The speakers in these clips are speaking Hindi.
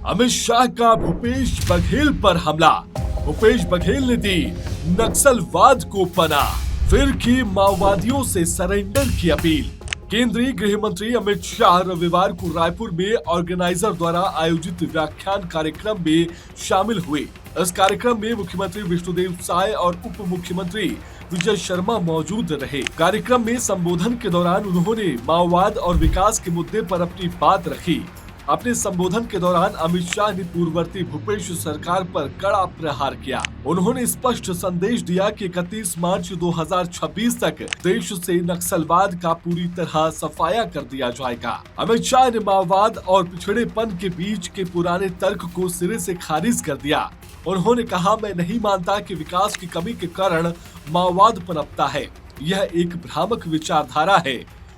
अमित शाह का भूपेश बघेल पर हमला। भूपेश बघेल ने दी नक्सलवाद को पनाह, फिर की माओवादियों से सरेंडर की अपील। केंद्रीय गृह मंत्री अमित शाह रविवार को रायपुर में ऑर्गेनाइजर द्वारा आयोजित व्याख्यान कार्यक्रम में शामिल हुए। इस कार्यक्रम में मुख्यमंत्री विष्णुदेव साय और उप मुख्यमंत्री विजय शर्मा मौजूद रहे। कार्यक्रम में संबोधन के दौरान उन्होंने माओवाद और विकास के मुद्दे पर अपनी बात रखी। अपने संबोधन के दौरान अमित शाह ने पूर्ववर्ती भूपेश सरकार पर कड़ा प्रहार किया। उन्होंने स्पष्ट संदेश दिया कि 31 मार्च 2026 तक देश से नक्सलवाद का पूरी तरह सफाया कर दिया जाएगा। अमित शाह ने माओवाद और पिछड़ेपन के बीच के पुराने तर्क को सिरे से खारिज कर दिया। उन्होंने कहा, मैं नहीं मानता कि विकास की कमी के कारण माओवाद पनपता है। यह एक भ्रामक विचारधारा है।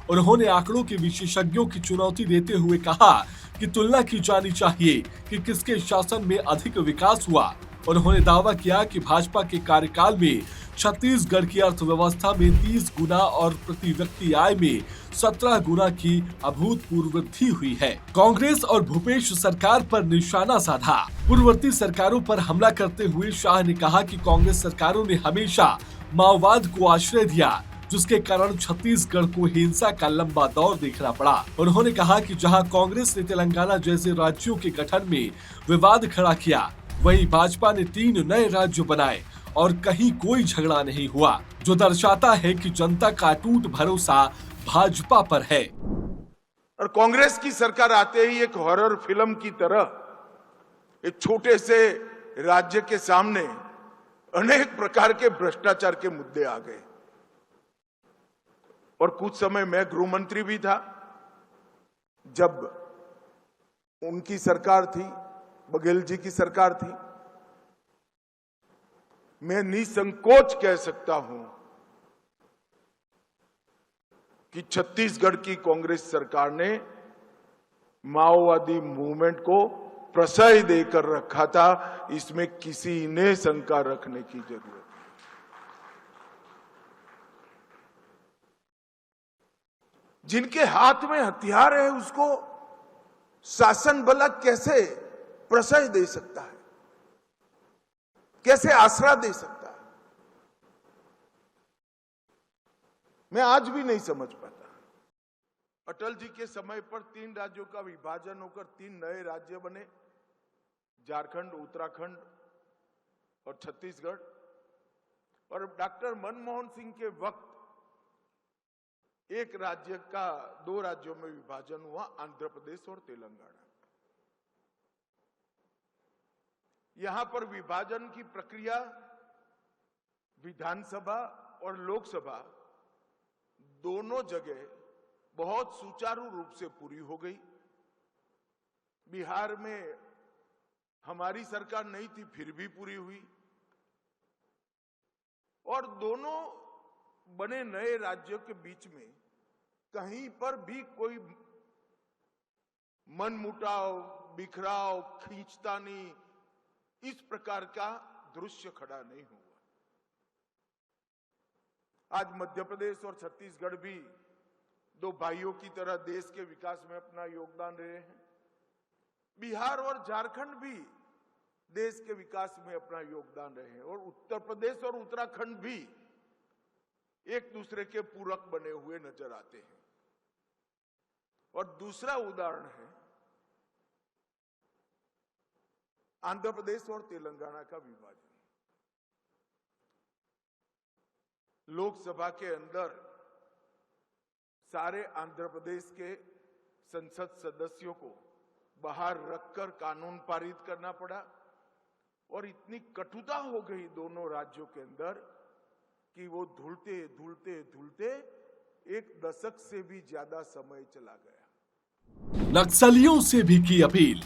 उन्होंने आंकड़ों के विशेषज्ञों की चुनौती देते हुए कहा कि तुलना की जानी चाहिए कि किसके शासन में अधिक विकास हुआ। उन्होंने दावा किया कि भाजपा के कार्यकाल में छत्तीसगढ़ की अर्थव्यवस्था में 30 गुना और प्रति व्यक्ति आय में 17 गुना की अभूतपूर्व वृद्धि हुई है। कांग्रेस और भूपेश सरकार पर निशाना साधा। पूर्ववर्ती सरकारों पर हमला करते हुए शाह ने कहा कि कांग्रेस सरकारों ने हमेशा माओवाद को आश्रय दिया, जिसके कारण छत्तीसगढ़ को हिंसा का लंबा दौर देखना पड़ा। उन्होंने कहा कि जहां कांग्रेस ने तेलंगाना जैसे राज्यों के गठन में विवाद खड़ा किया, वहीं भाजपा ने 3 नए राज्य बनाए और कहीं कोई झगड़ा नहीं हुआ, जो दर्शाता है कि जनता का अटूट भरोसा भाजपा पर है। और कांग्रेस की सरकार आते ही एक हॉरर फिल्म की तरह एक छोटे से राज्य के सामने अनेक प्रकार के भ्रष्टाचार के मुद्दे आ गए। और कुछ समय मैं गृह मंत्री भी था जब उनकी सरकार थी, बघेल जी की सरकार थी। मैं निसंकोच कह सकता हूं कि छत्तीसगढ़ की कांग्रेस सरकार ने माओवादी मूवमेंट को प्रश्रय देकर रखा था। इसमें किसी ने शंका रखने की जरूरत नहीं। जिनके हाथ में हथियार है उसको शासन बल कैसे प्रश्रय दे सकता है, कैसे आसरा दे सकता है, मैं आज भी नहीं समझ पाता। अटल जी के समय पर 3 राज्यों का विभाजन होकर 3 नए राज्य बने, झारखंड, उत्तराखंड और छत्तीसगढ़। और डॉक्टर मनमोहन सिंह के वक्त एक राज्य का 2 राज्यों में विभाजन हुआ, आंध्र प्रदेश और तेलंगाना। यहां पर विभाजन की प्रक्रिया विधानसभा और लोकसभा दोनों जगह बहुत सुचारू रूप से पूरी हो गई। बिहार में हमारी सरकार नहीं थी, फिर भी पूरी हुई। और दोनों बने नए राज्यों के बीच में कहीं पर भी कोई मनमुटाव, बिखराव, खींचतानी, इस प्रकार का दृश्य खड़ा नहीं हुआ। आज मध्य प्रदेश और छत्तीसगढ़ भी 2 भाइयों की तरह देश के विकास में अपना योगदान दे रहे हैं। बिहार और झारखंड भी देश के विकास में अपना योगदान रहे हैं। और उत्तर प्रदेश और उत्तराखंड भी एक दूसरे के पूरक बने हुए नजर आते हैं। और दूसरा उदाहरण है आंध्र प्रदेश और तेलंगाना का विभाजन। लोकसभा के अंदर सारे आंध्र प्रदेश के संसद सदस्यों को बाहर रखकर कानून पारित करना पड़ा। और इतनी कटुता हो गई दोनों राज्यों के अंदर कि वो धुलते धुलते धुलते 1 दशक से भी ज्यादा समय चला गया। नक्सलियों से भी की अपील।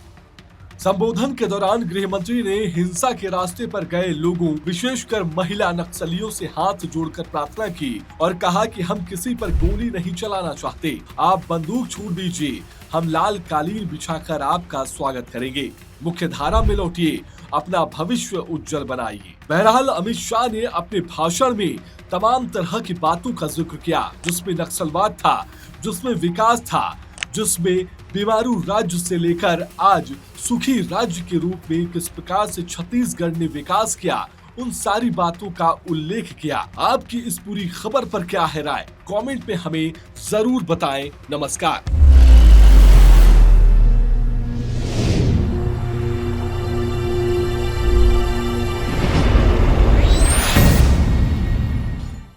संबोधन के दौरान गृह मंत्री ने हिंसा के रास्ते पर गए लोगों, विशेषकर महिला नक्सलियों से हाथ जोड़कर प्रार्थना की और कहा कि हम किसी पर गोली नहीं चलाना चाहते। आप बंदूक छोड़ दीजिए, हम लाल कालीन बिछाकर आपका स्वागत करेंगे। मुख्य धारा में लौटिए, अपना भविष्य उज्जवल बनाइए। बहरहाल अमित शाह ने अपने भाषण में तमाम तरह की बातों का जिक्र किया, जिसमें नक्सलवाद था, जिसमें विकास था, जिसमें बीमारू राज्य से लेकर आज सुखी राज्य के रूप में किस प्रकार से छत्तीसगढ़ ने विकास किया, उन सारी बातों का उल्लेख किया। आपकी इस पूरी खबर पर क्या है राय? कमेंट में हमें जरूर बताएं। नमस्कार।